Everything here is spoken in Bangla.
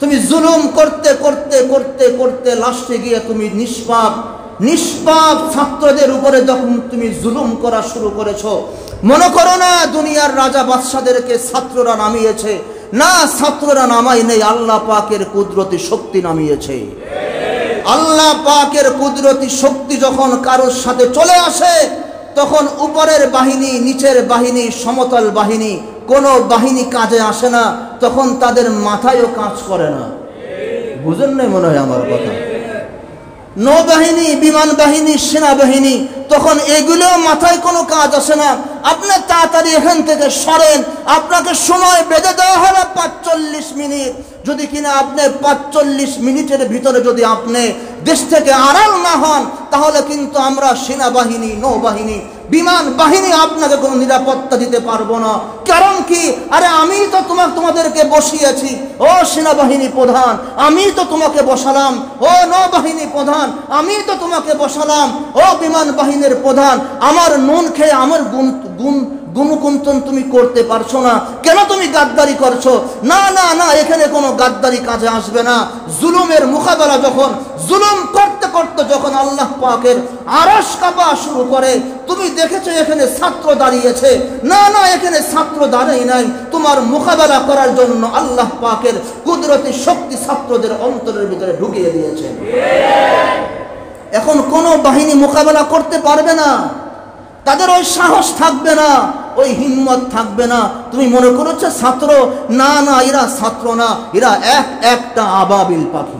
তুমি জুলুম করতে করতে করতে করতে লাস্টে গিয়ে তুমি নিষ্পাপ ছাত্রদের উপরে যখন তুমি জুলুম করা শুরু করেছো, মনে করো না দুনিয়ার রাজা বাদশাদেরকে ছাত্ররা নামিয়েছে, না, ছাত্ররা নামাই নেই, আল্লাহ পাকের কুদরতি শক্তি নামিয়েছে। আল্লাহ পাকের কুদরতি শক্তি যখন কারোর সাথে চলে আসে, তখন উপরের বাহিনী, নিচের বাহিনী, সমতল বাহিনী, কোনো বাহিনী কাজে আসে না, তখন তাদের মাথায়ও কাজ করে না। বুঝেন নাই মনে হয় আমার কথা? নৌবাহিনী, বিমান বাহিনী, সেনাবাহিনী, তখন এগুলো মাথায় কোনো কাজ আসে না। আপনি তাড়াতাড়ি এখান থেকে সরেন, আপনাকে সময় বেঁধে দেওয়া হলো 45 মিনিট। যদি কিনা আপনি 45 মিনিটের ভিতরে যদি আপনি দেশ থেকে আড়াল না হন, তাহলে কিন্তু আমরা সেনাবাহিনী, নৌবাহিনী, বিমান বাহিনী আপনাকে কোনো নিরাপত্তা দিতে পারবো না। কারণ কি? আরে আমি তো তোমাদেরকে বসিয়েছি। ও সেনাবাহিনী প্রধান, আমি তো তোমাকে বসালাম। ও নৌবাহিনী প্রধান, আমি তো তোমাকে বসালাম। ও বিমান বাহিনীর প্রধান, আমার নুন খেয়ে আমার গুণকুন্তন তুমি করতে পারছো না, কেন তুমি গাদ্দারি করছো? না না না, এখানে কোনো গাদ্দারি কাজে আসবে না। জুলুমের মোকাবেলা যখন জুলুম করতে করতে যখন আল্লাহ পাকের আরশ কাঁপা শুরু করে, তুমি দেখেছো এখানে ছাত্র দাঁড়িয়েছে? না না, এখানে ছাত্র দাঁড়াই নাই। তোমার মোকাবেলা করার জন্য আল্লাহ পাকের কুদরতি শক্তি ছাত্রদের অন্তরের ভিতরে ঢুকিয়ে দিয়েছে। এখন কোনো বাহিনী মোকাবেলা করতে পারবে না, তাদের ওই সাহস থাকবে না, ওই হিম্মত থাকবে না। তুমি মনে করেছো ছাত্র? না না, এরা ছাত্র না, এরা একটা আবাবিল পাখি।